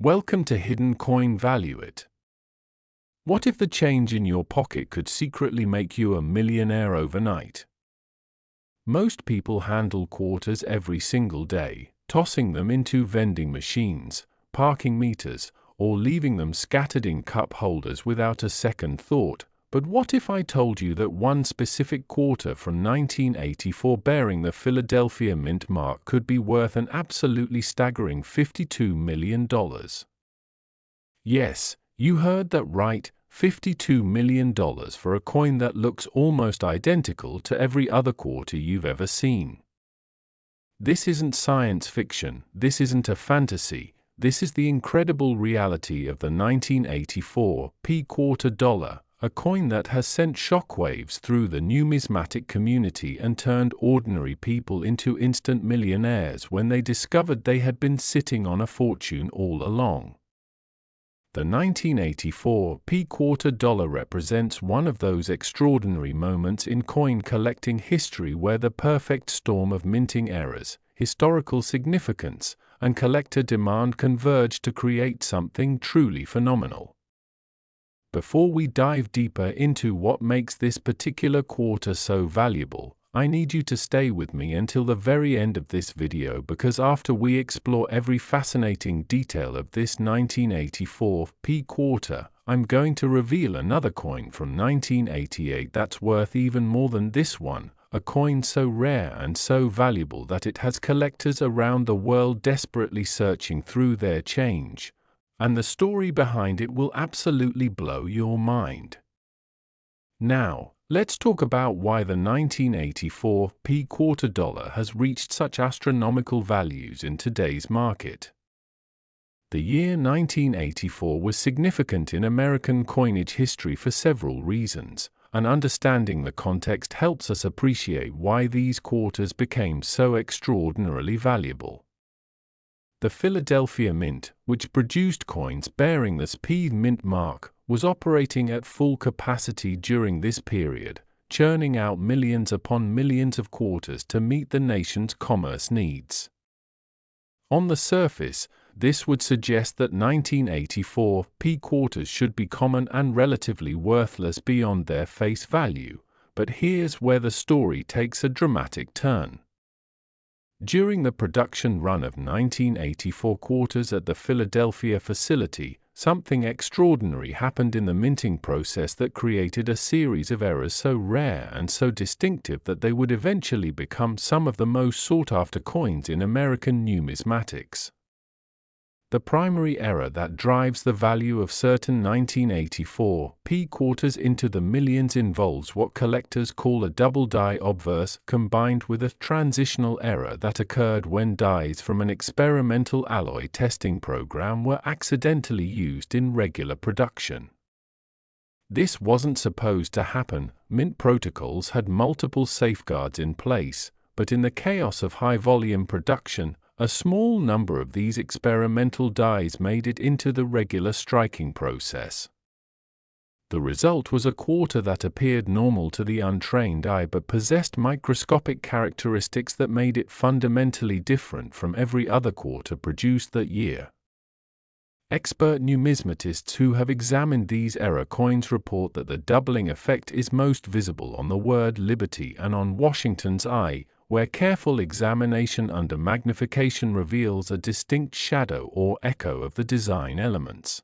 Welcome to Hidden Coin Value It. What if the change in your pocket could secretly make you a millionaire overnight? Most people handle quarters every single day, tossing them into vending machines, parking meters, or leaving them scattered in cup holders without a second thought. But what if I told you that one specific quarter from 1984 bearing the Philadelphia Mint mark could be worth an absolutely staggering $52 million? Yes, you heard that right, $52 million for a coin that looks almost identical to every other quarter you've ever seen. This isn't science fiction, this isn't a fantasy, this is the incredible reality of the 1984 quarter dollar, a coin that has sent shockwaves through the numismatic community and turned ordinary people into instant millionaires when they discovered they had been sitting on a fortune all along. The 1984 quarter dollar represents one of those extraordinary moments in coin collecting history where the perfect storm of minting errors, historical significance, and collector demand converge to create something truly phenomenal. Before we dive deeper into what makes this particular quarter so valuable, I need you to stay with me until the very end of this video, because after we explore every fascinating detail of this 1984 quarter, I'm going to reveal another coin from 1988 that's worth even more than this one, a coin so rare and so valuable that it has collectors around the world desperately searching through their change. And the story behind it will absolutely blow your mind. Now, let's talk about why the 1984 quarter dollar has reached such astronomical values in today's market. The year 1984 was significant in American coinage history for several reasons, and understanding the context helps us appreciate why these quarters became so extraordinarily valuable. The Philadelphia Mint, which produced coins bearing the Mint mark, was operating at full capacity during this period, churning out millions upon millions of quarters to meet the nation's commerce needs. On the surface, this would suggest that 1984 quarters should be common and relatively worthless beyond their face value, but here's where the story takes a dramatic turn. During the production run of 1984 quarters at the Philadelphia facility, something extraordinary happened in the minting process that created a series of errors so rare and so distinctive that they would eventually become some of the most sought-after coins in American numismatics. The primary error that drives the value of certain 1984 quarters into the millions involves what collectors call a double die obverse, combined with a transitional error that occurred when dies from an experimental alloy testing program were accidentally used in regular production. This wasn't supposed to happen. Mint protocols had multiple safeguards in place, but in the chaos of high-volume production, a small number of these experimental dies made it into the regular striking process. The result was a quarter that appeared normal to the untrained eye but possessed microscopic characteristics that made it fundamentally different from every other quarter produced that year. Expert numismatists who have examined these error coins report that the doubling effect is most visible on the word Liberty and on Washington's eye, where careful examination under magnification reveals a distinct shadow or echo of the design elements.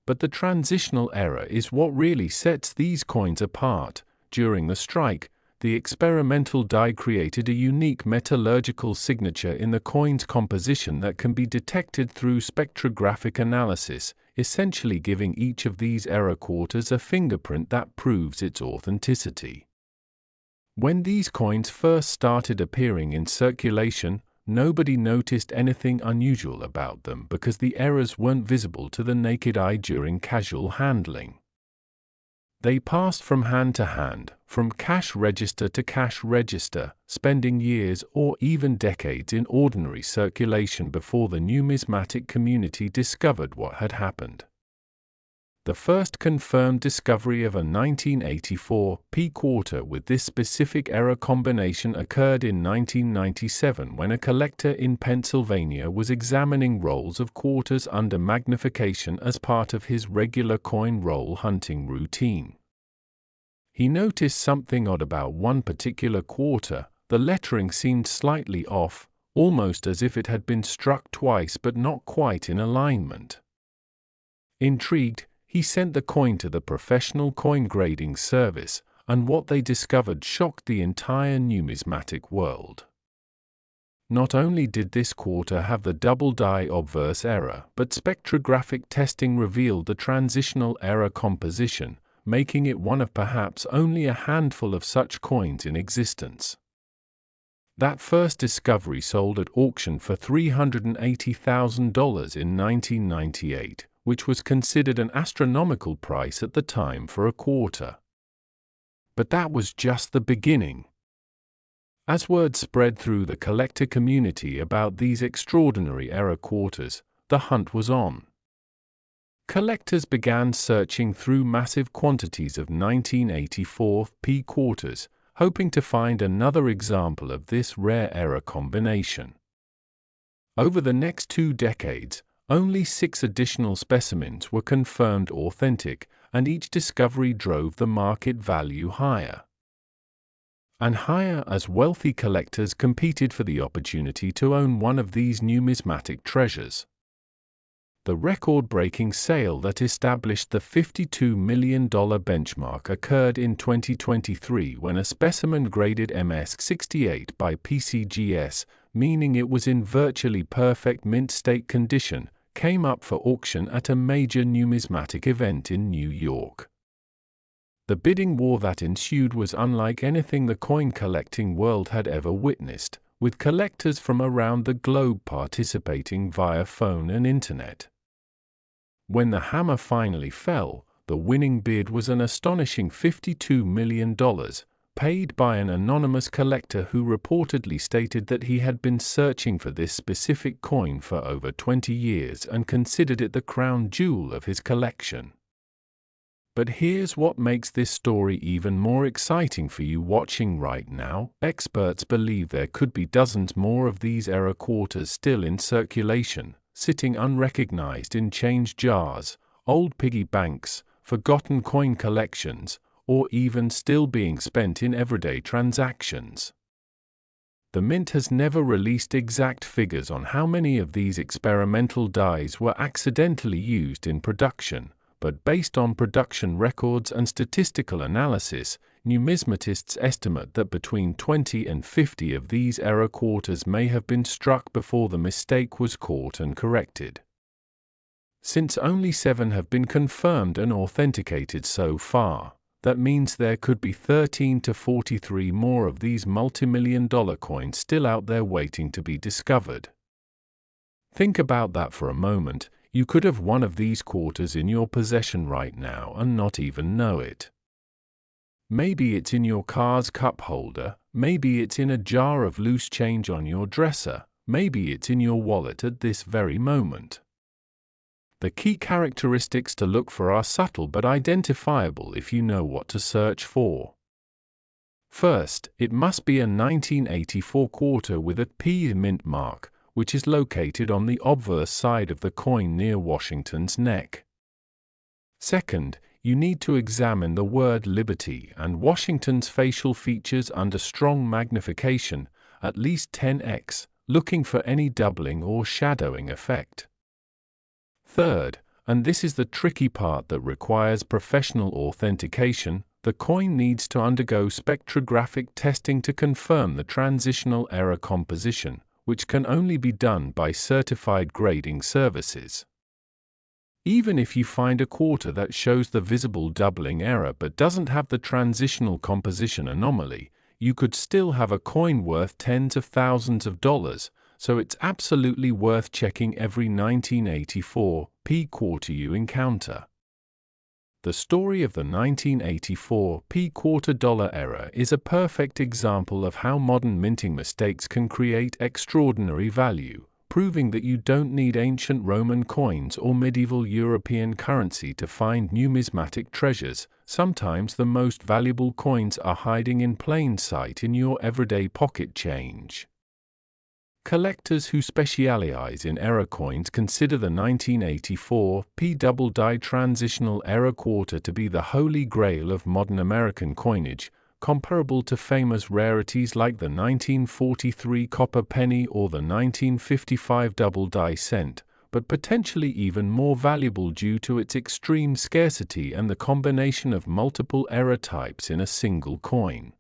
But the transitional error is what really sets these coins apart. During the strike, the experimental die created a unique metallurgical signature in the coin's composition that can be detected through spectrographic analysis, essentially giving each of these error quarters a fingerprint that proves its authenticity. When these coins first started appearing in circulation, nobody noticed anything unusual about them because the errors weren't visible to the naked eye during casual handling. They passed from hand to hand, from cash register to cash register, spending years or even decades in ordinary circulation before the numismatic community discovered what had happened. The first confirmed discovery of a 1984 P quarter with this specific error combination occurred in 1997 when a collector in Pennsylvania was examining rolls of quarters under magnification as part of his regular coin roll hunting routine. He noticed something odd about one particular quarter. The lettering seemed slightly off, almost as if it had been struck twice but not quite in alignment. Intrigued, he sent the coin to the professional coin grading service, and what they discovered shocked the entire numismatic world. Not only did this quarter have the double die obverse error, but spectrographic testing revealed the transitional error composition, making it one of perhaps only a handful of such coins in existence. That first discovery sold at auction for $380,000 in 1998, which was considered an astronomical price at the time for a quarter. But that was just the beginning. As word spread through the collector community about these extraordinary error quarters, the hunt was on. Collectors began searching through massive quantities of 1984 P quarters, hoping to find another example of this rare error combination. Over the next 2 decades, only 6 additional specimens were confirmed authentic, and each discovery drove the market value higher and higher as wealthy collectors competed for the opportunity to own one of these numismatic treasures. The record-breaking sale that established the $52 million benchmark occurred in 2023 when a specimen graded MS68 by PCGS, meaning it was in virtually perfect mint state condition, came up for auction at a major numismatic event in New York. The bidding war that ensued was unlike anything the coin collecting world had ever witnessed, with collectors from around the globe participating via phone and internet. When the hammer finally fell, the winning bid was an astonishing $52 million, paid by an anonymous collector who reportedly stated that he had been searching for this specific coin for over 20 years and considered it the crown jewel of his collection. But here's what makes this story even more exciting for you watching right now. Experts believe there could be dozens more of these error quarters still in circulation, sitting unrecognized in change jars, old piggy banks, forgotten coin collections, or even still being spent in everyday transactions. The Mint has never released exact figures on how many of these experimental dies were accidentally used in production, but based on production records and statistical analysis, numismatists estimate that between 20 and 50 of these error quarters may have been struck before the mistake was caught and corrected. Since only 7 have been confirmed and authenticated so far, that means there could be 13 to 43 more of these multimillion-dollar coins still out there waiting to be discovered. Think about that for a moment. You could have one of these quarters in your possession right now and not even know it. Maybe it's in your car's cup holder, maybe it's in a jar of loose change on your dresser, maybe it's in your wallet at this very moment. The key characteristics to look for are subtle but identifiable if you know what to search for. First, it must be a 1984 quarter with a P mint mark, which is located on the obverse side of the coin near Washington's neck. Second, you need to examine the word Liberty and Washington's facial features under strong magnification, at least 10x, looking for any doubling or shadowing effect. Third, and this is the tricky part that requires professional authentication, the coin needs to undergo spectrographic testing to confirm the transitional error composition, which can only be done by certified grading services. Even if you find a quarter that shows the visible doubling error but doesn't have the transitional composition anomaly, you could still have a coin worth tens of thousands of dollars, so it's absolutely worth checking every 1984 P quarter you encounter. The story of the 1984 P quarter dollar error is a perfect example of how modern minting mistakes can create extraordinary value, proving that you don't need ancient Roman coins or medieval European currency to find numismatic treasures. Sometimes the most valuable coins are hiding in plain sight in your everyday pocket change. Collectors who specialize in era coins consider the 1984 P-double-die transitional era quarter to be the holy grail of modern American coinage, comparable to famous rarities like the 1943 copper penny or the 1955 double-die cent, but potentially even more valuable due to its extreme scarcity and the combination of multiple era types in a single coin.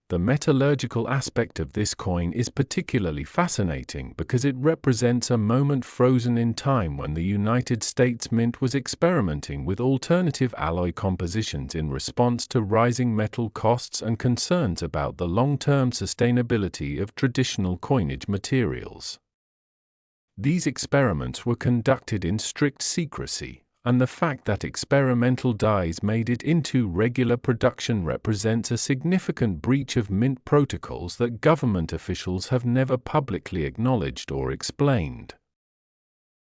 The metallurgical aspect of this coin is particularly fascinating because it represents a moment frozen in time when the United States Mint was experimenting with alternative alloy compositions in response to rising metal costs and concerns about the long-term sustainability of traditional coinage materials. These experiments were conducted in strict secrecy, and the fact that experimental dies made it into regular production represents a significant breach of mint protocols that government officials have never publicly acknowledged or explained.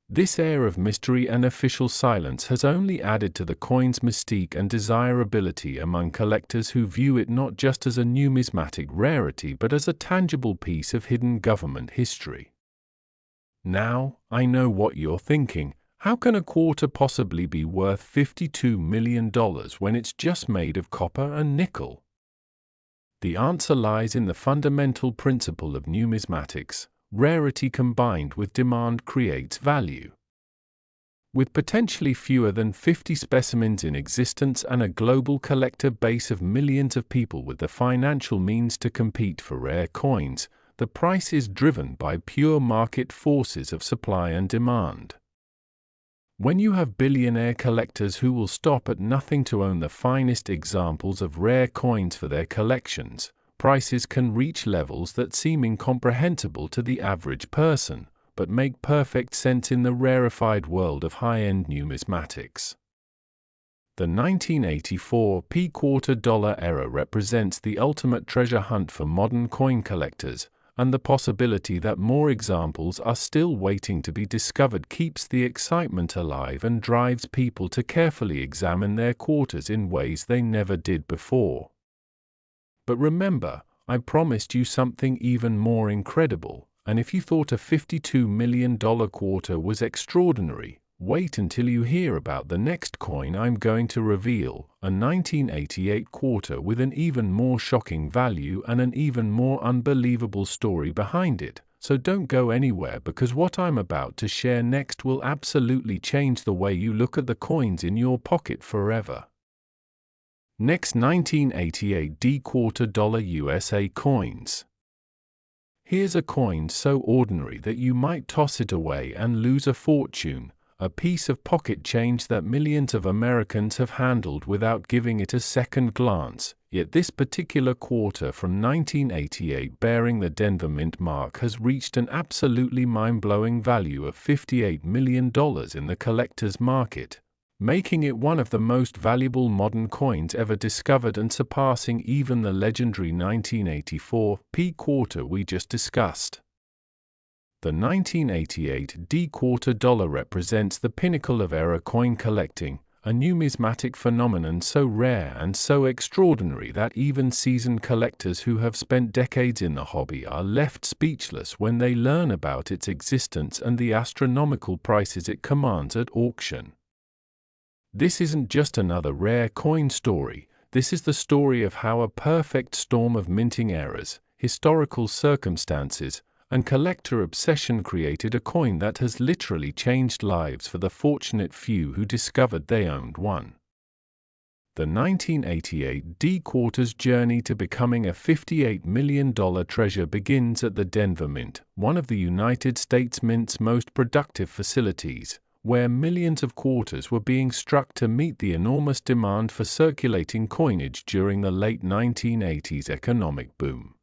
This air of mystery and official silence has only added to the coin's mystique and desirability among collectors who view it not just as a numismatic rarity but as a tangible piece of hidden government history. Now, I know what you're thinking. How can a quarter possibly be worth $52 million when it's just made of copper and nickel? The answer lies in the fundamental principle of numismatics: rarity combined with demand creates value. With potentially fewer than 50 specimens in existence and a global collector base of millions of people with the financial means to compete for rare coins, the price is driven by pure market forces of supply and demand. When you have billionaire collectors who will stop at nothing to own the finest examples of rare coins for their collections, prices can reach levels that seem incomprehensible to the average person, but make perfect sense in the rarefied world of high-end numismatics. The 1984 P-quarter dollar era represents the ultimate treasure hunt for modern coin collectors, and the possibility that more examples are still waiting to be discovered keeps the excitement alive and drives people to carefully examine their quarters in ways they never did before. But remember, I promised you something even more incredible, and if you thought a $52 million quarter was extraordinary, wait until you hear about the next coin I'm going to reveal, a 1988 quarter with an even more shocking value and an even more unbelievable story behind it. So don't go anywhere, because what I'm about to share next will absolutely change the way you look at the coins in your pocket forever. Next, 1988 D-quarter dollar USA coins. Here's a coin so ordinary that you might toss it away and lose a fortune. A piece of pocket change that millions of Americans have handled without giving it a second glance, yet this particular quarter from 1988 bearing the Denver Mint mark has reached an absolutely mind-blowing value of $58 million in the collector's market, making it one of the most valuable modern coins ever discovered and surpassing even the legendary 1984 P-quarter we just discussed. The 1988 D-quarter dollar represents the pinnacle of era coin collecting, a numismatic phenomenon so rare and so extraordinary that even seasoned collectors who have spent decades in the hobby are left speechless when they learn about its existence and the astronomical prices it commands at auction. This isn't just another rare coin story. This is the story of how a perfect storm of minting errors, historical circumstances, and collector obsession created a coin that has literally changed lives for the fortunate few who discovered they owned one. The 1988 D-quarter's journey to becoming a $58 million treasure begins at the Denver Mint, one of the United States Mint's most productive facilities, where millions of quarters were being struck to meet the enormous demand for circulating coinage during the late 1980s economic boom.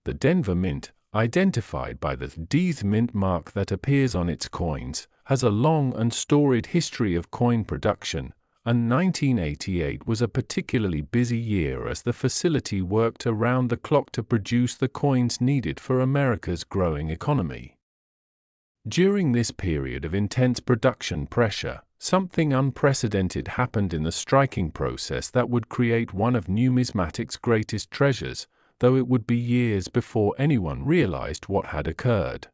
The Denver Mint, identified by the D's Mint mark that appears on its coins, has a long and storied history of coin production, and 1988 was a particularly busy year as the facility worked around the clock to produce the coins needed for America's growing economy. During this period of intense production pressure, something unprecedented happened in the striking process that would create one of numismatics' greatest treasures, though it would be years before anyone realized what had occurred.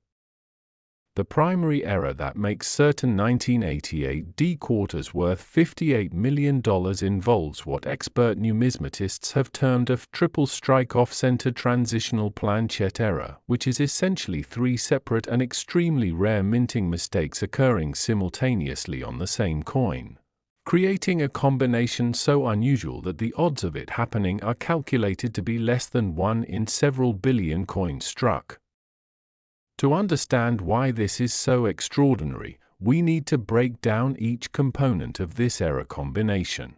The primary error that makes certain 1988 D quarters worth $58 million involves what expert numismatists have termed a triple strike off-center transitional planchette error, which is essentially three separate and extremely rare minting mistakes occurring simultaneously on the same coin, creating a combination so unusual that the odds of it happening are calculated to be less than 1 in several billion coins struck. To understand why this is so extraordinary, we need to break down each component of this error combination.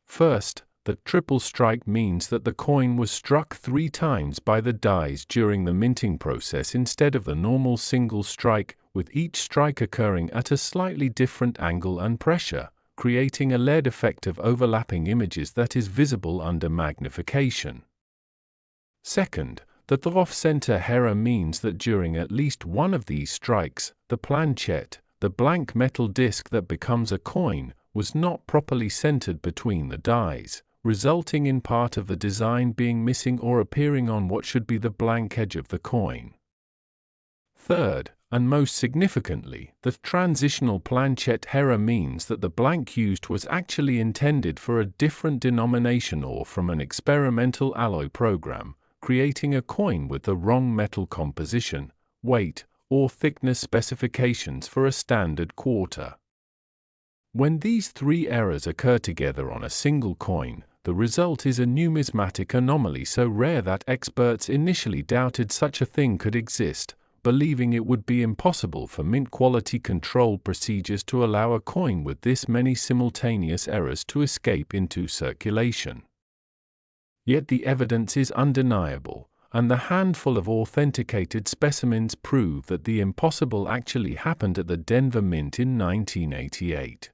First, the triple strike means that the coin was struck 3 times by the dies during the minting process instead of the normal single strike, with each strike occurring at a slightly different angle and pressure, creating a lead effect of overlapping images that is visible under magnification. Second, that the off-center error means that during at least one of these strikes, the planchette, the blank metal disc that becomes a coin, was not properly centered between the dies, resulting in part of the design being missing or appearing on what should be the blank edge of the coin. Third, and most significantly, the transitional planchette error means that the blank used was actually intended for a different denomination or from an experimental alloy program, creating a coin with the wrong metal composition, weight, or thickness specifications for a standard quarter. When these 3 errors occur together on a single coin, the result is a numismatic anomaly so rare that experts initially doubted such a thing could exist, believing it would be impossible for mint quality control procedures to allow a coin with this many simultaneous errors to escape into circulation. Yet the evidence is undeniable, and the handful of authenticated specimens prove that the impossible actually happened at the Denver Mint in 1988.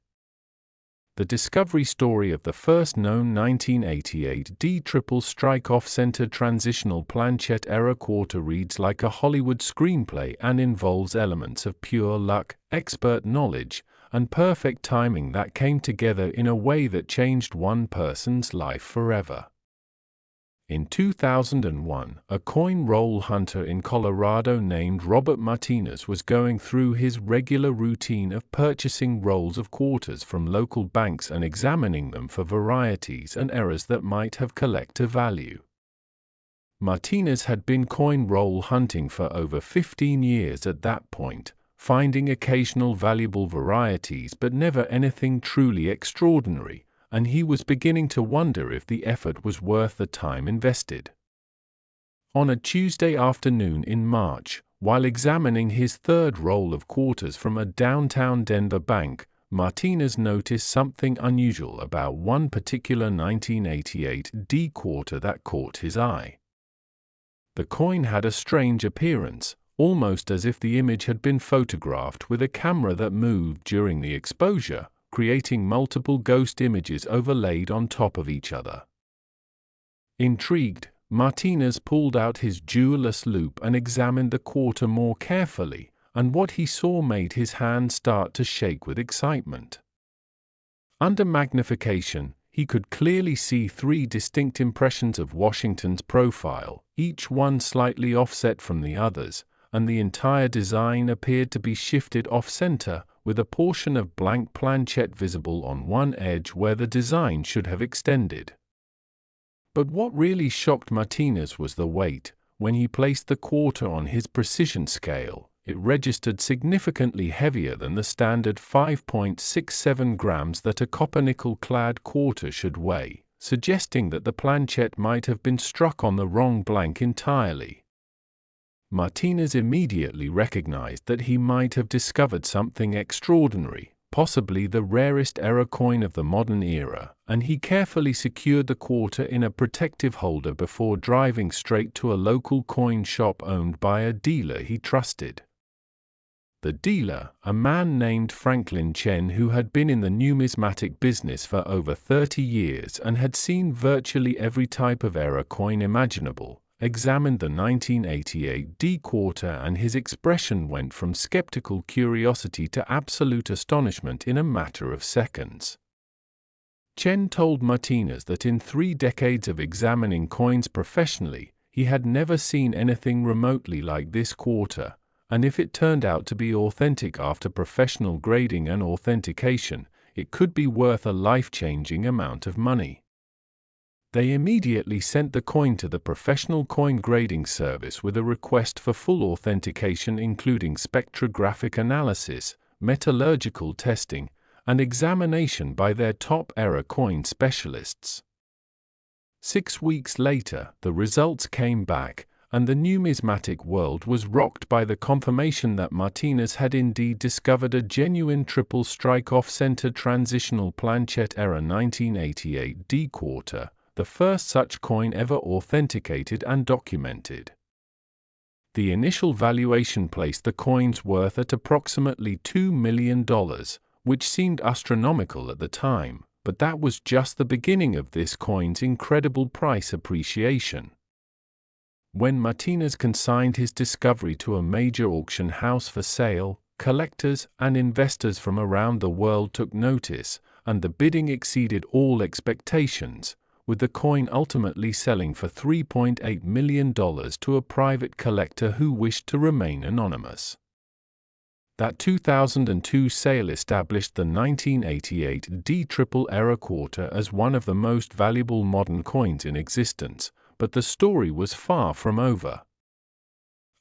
The discovery story of the first known 1988 D triple strike off-center transitional planchette error quarter reads like a Hollywood screenplay and involves elements of pure luck, expert knowledge, and perfect timing that came together in a way that changed one person's life forever. In 2001, a coin roll hunter in Colorado named Robert Martinez was going through his regular routine of purchasing rolls of quarters from local banks and examining them for varieties and errors that might have collector value. Martinez had been coin roll hunting for over 15 years at that point, finding occasional valuable varieties but never anything truly extraordinary, and he was beginning to wonder if the effort was worth the time invested. On a Tuesday afternoon in March, while examining his third roll of quarters from a downtown Denver bank, Martinez noticed something unusual about one particular 1988 D quarter that caught his eye. The coin had a strange appearance, almost as if the image had been photographed with a camera that moved during the exposure, creating multiple ghost images overlaid on top of each other. Intrigued, Martinez pulled out his jeweller's loupe and examined the quarter more carefully, and what he saw made his hand start to shake with excitement. Under magnification, he could clearly see 3 distinct impressions of Washington's profile, each one slightly offset from the others, and the entire design appeared to be shifted off-center, with a portion of blank planchette visible on one edge where the design should have extended. But what really shocked Martinez was the weight. When he placed the quarter on his precision scale, it registered significantly heavier than the standard 5.67 grams that a copper-nickel-clad quarter should weigh, suggesting that the planchette might have been struck on the wrong blank entirely. Martinez immediately recognized that he might have discovered something extraordinary, possibly the rarest error coin of the modern era, and he carefully secured the quarter in a protective holder before driving straight to a local coin shop owned by a dealer he trusted. The dealer, a man named Franklin Chen who had been in the numismatic business for over 30 years and had seen virtually every type of error coin imaginable, examined the 1988 D quarter, and his expression went from skeptical curiosity to absolute astonishment in a matter of seconds. Chen told Martinez that in 3 decades of examining coins professionally, he had never seen anything remotely like this quarter, and if it turned out to be authentic after professional grading and authentication, it could be worth a life-changing amount of money. They immediately sent the coin to the professional coin grading service with a request for full authentication, including spectrographic analysis, metallurgical testing, and examination by their top error coin specialists. 6 weeks later, the results came back, and the numismatic world was rocked by the confirmation that Martinez had indeed discovered a genuine triple strike off-center transitional planchette error 1988 D quarter, the first such coin ever authenticated and documented. The initial valuation placed the coin's worth at approximately $2 million, which seemed astronomical at the time, but that was just the beginning of this coin's incredible price appreciation. When Martinez consigned his discovery to a major auction house for sale, collectors and investors from around the world took notice, and the bidding exceeded all expectations, with the coin ultimately selling for $3.8 million to a private collector who wished to remain anonymous. That 2002 sale established the 1988 D triple error quarter as one of the most valuable modern coins in existence, but the story was far from over.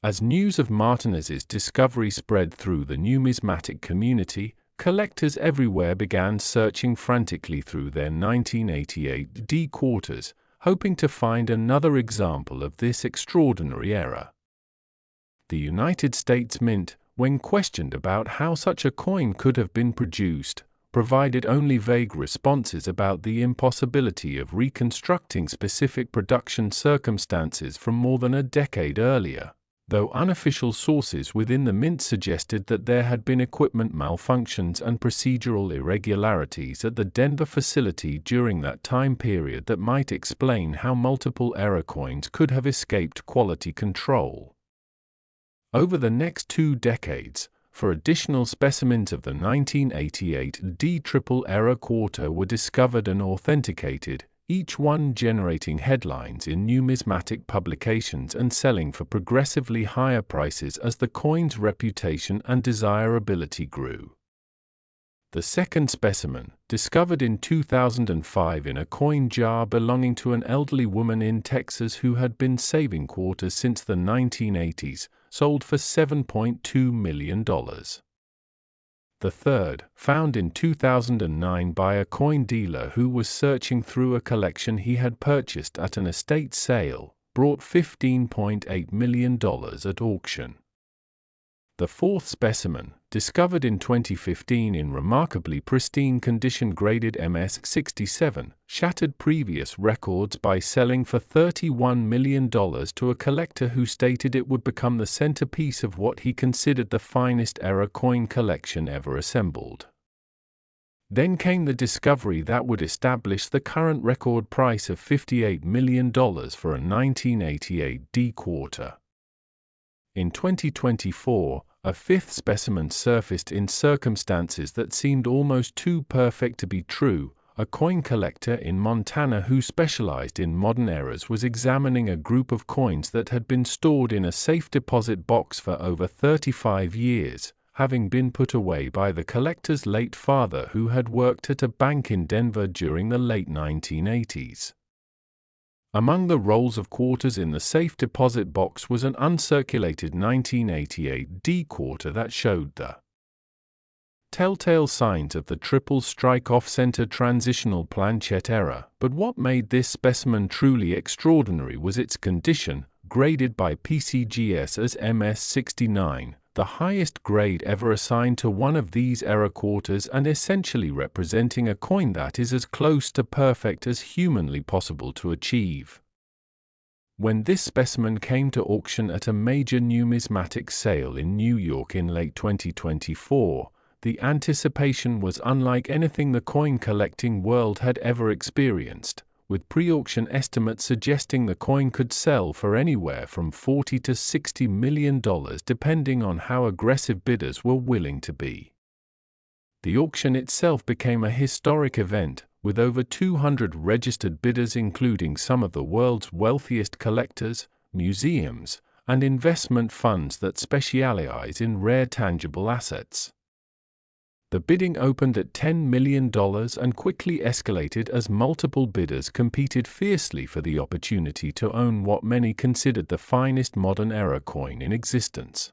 As news of Martinez's discovery spread through the numismatic community, collectors everywhere began searching frantically through their 1988 D quarters, hoping to find another example of this extraordinary error. The United States Mint, when questioned about how such a coin could have been produced, provided only vague responses about the impossibility of reconstructing specific production circumstances from more than a decade earlier, though unofficial sources within the Mint suggested that there had been equipment malfunctions and procedural irregularities at the Denver facility during that time period that might explain how multiple error coins could have escaped quality control. Over the next 2 decades, for additional specimens of the 1988 D triple error quarter were discovered and authenticated, each one generating headlines in numismatic publications and selling for progressively higher prices as the coin's reputation and desirability grew. The second specimen, discovered in 2005 in a coin jar belonging to an elderly woman in Texas who had been saving quarters since the 1980s, sold for $7.2 million. The third, found in 2009 by a coin dealer who was searching through a collection he had purchased at an estate sale, brought $15.8 million at auction. The fourth specimen, discovered in 2015 in remarkably pristine condition graded MS-67, shattered previous records by selling for $31 million to a collector who stated it would become the centerpiece of what he considered the finest error coin collection ever assembled. Then came the discovery that would establish the current record price of $58 million for a 1988 D quarter. In 2024, a fifth specimen surfaced in circumstances that seemed almost too perfect to be true. A coin collector in Montana who specialized in modern errors was examining a group of coins that had been stored in a safe deposit box for over 35 years, having been put away by the collector's late father who had worked at a bank in Denver during the late 1980s. Among the rolls of quarters in the safe deposit box was an uncirculated 1988 D quarter that showed the telltale signs of the triple strike off-center transitional planchette error. But what made this specimen truly extraordinary was its condition, graded by PCGS as MS-69, the highest grade ever assigned to one of these error quarters and essentially representing a coin that is as close to perfect as humanly possible to achieve. When this specimen came to auction at a major numismatic sale in New York in late 2024, the anticipation was unlike anything the coin collecting world had ever experienced, with pre-auction estimates suggesting the coin could sell for anywhere from $40 to $60 million depending on how aggressive bidders were willing to be. The auction itself became a historic event, with over 200 registered bidders including some of the world's wealthiest collectors, museums, and investment funds that specialize in rare tangible assets. The bidding opened at $10 million and quickly escalated as multiple bidders competed fiercely for the opportunity to own what many considered the finest modern-era coin in existence.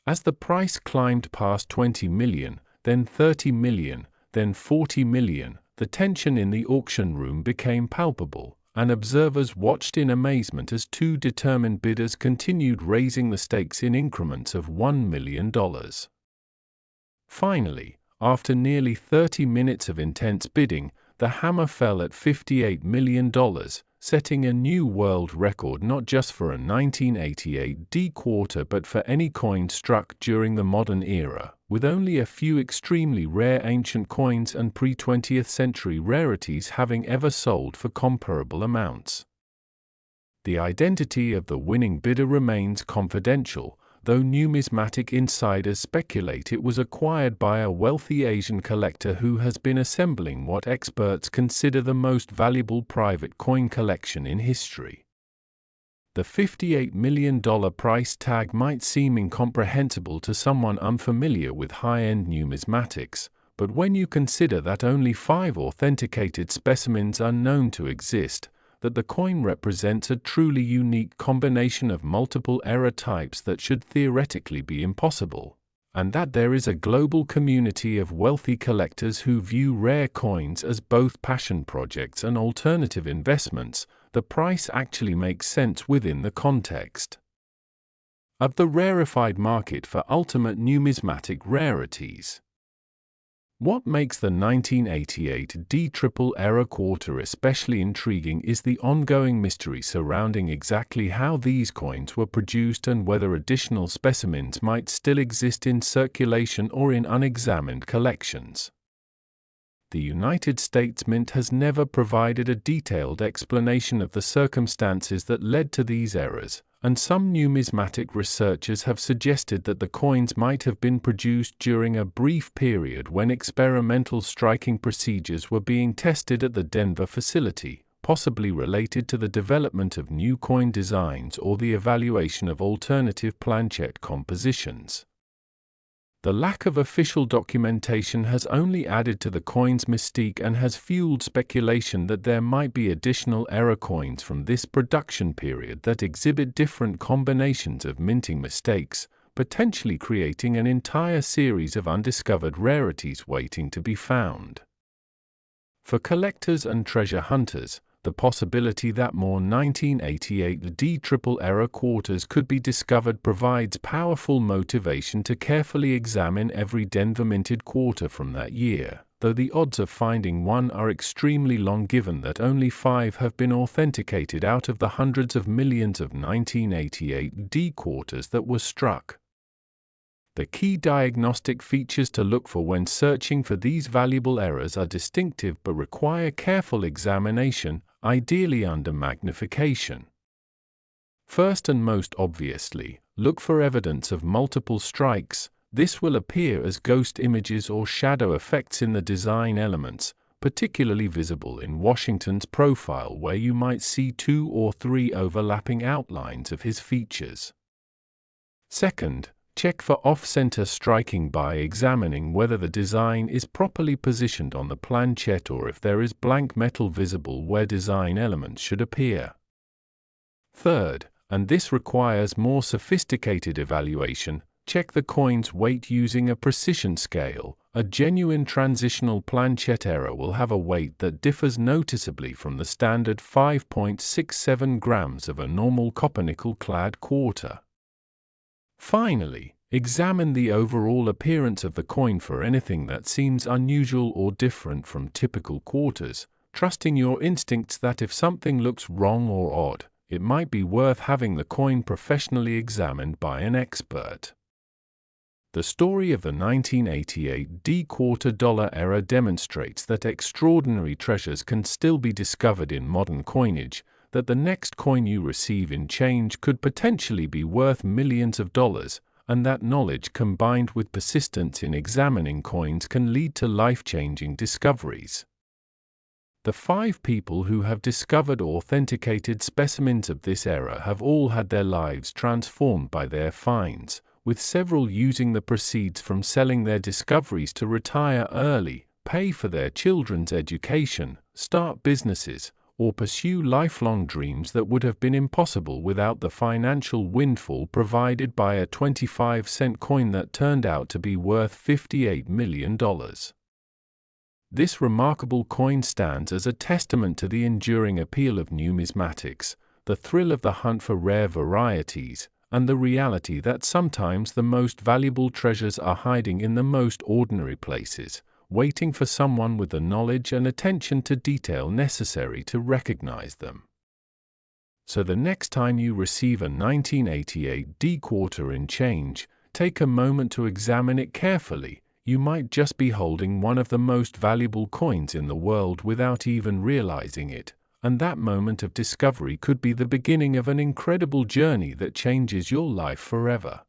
As the price climbed past $20 million, then $30 million, then $40 million, the tension in the auction room became palpable, and observers watched in amazement as two determined bidders continued raising the stakes in increments of $1 million. Finally, after nearly 30 minutes of intense bidding, the hammer fell at $58 million, setting a new world record not just for a 1988 D quarter but for any coin struck during the modern era, with only a few extremely rare ancient coins and pre-20th century rarities having ever sold for comparable amounts. The identity of the winning bidder remains confidential, though numismatic insiders speculate it was acquired by a wealthy Asian collector who has been assembling what experts consider the most valuable private coin collection in history. The $58 million price tag might seem incomprehensible to someone unfamiliar with high-end numismatics, but when you consider that only 5 authenticated specimens are known to exist, that the coin represents a truly unique combination of multiple error types that should theoretically be impossible, and that there is a global community of wealthy collectors who view rare coins as both passion projects and alternative investments, the price actually makes sense within the context of the rarefied market for ultimate numismatic rarities. What makes the 1988 D triple error quarter especially intriguing is the ongoing mystery surrounding exactly how these coins were produced and whether additional specimens might still exist in circulation or in unexamined collections. The United States Mint has never provided a detailed explanation of the circumstances that led to these errors, and some numismatic researchers have suggested that the coins might have been produced during a brief period when experimental striking procedures were being tested at the Denver facility, possibly related to the development of new coin designs or the evaluation of alternative planchette compositions. The lack of official documentation has only added to the coin's mystique and has fueled speculation that there might be additional error coins from this production period that exhibit different combinations of minting mistakes, potentially creating an entire series of undiscovered rarities waiting to be found. For collectors and treasure hunters, the possibility that more 1988 D triple error quarters could be discovered provides powerful motivation to carefully examine every Denver minted quarter from that year, though the odds of finding one are extremely long given that only 5 have been authenticated out of the hundreds of millions of 1988 D quarters that were struck. The key diagnostic features to look for when searching for these valuable errors are distinctive but require careful examination, ideally under magnification. First and most obviously, look for evidence of multiple strikes. This will appear as ghost images or shadow effects in the design elements, particularly visible in Washington's profile where you might see 2 or 3 overlapping outlines of his features. Second, check for off-center striking by examining whether the design is properly positioned on the planchette or if there is blank metal visible where design elements should appear. Third, and this requires more sophisticated evaluation, check the coin's weight using a precision scale. A genuine transitional planchette error will have a weight that differs noticeably from the standard 5.67 grams of a normal copper-nickel-clad quarter. Finally, examine the overall appearance of the coin for anything that seems unusual or different from typical quarters, trusting your instincts that if something looks wrong or odd, it might be worth having the coin professionally examined by an expert. The story of the 1988 D-quarter dollar era demonstrates that extraordinary treasures can still be discovered in modern coinage, that the next coin you receive in change could potentially be worth millions of dollars, and that knowledge combined with persistence in examining coins can lead to life-changing discoveries. The 5 people who have discovered authenticated specimens of this era have all had their lives transformed by their finds, with several using the proceeds from selling their discoveries to retire early, pay for their children's education, start businesses, or pursue lifelong dreams that would have been impossible without the financial windfall provided by a 25-cent coin that turned out to be worth $58 million. This remarkable coin stands as a testament to the enduring appeal of numismatics, the thrill of the hunt for rare varieties, and the reality that sometimes the most valuable treasures are hiding in the most ordinary places, waiting for someone with the knowledge and attention to detail necessary to recognize them. So the next time you receive a 1988 D-quarter in change, take a moment to examine it carefully. You might just be holding one of the most valuable coins in the world without even realizing it, and that moment of discovery could be the beginning of an incredible journey that changes your life forever.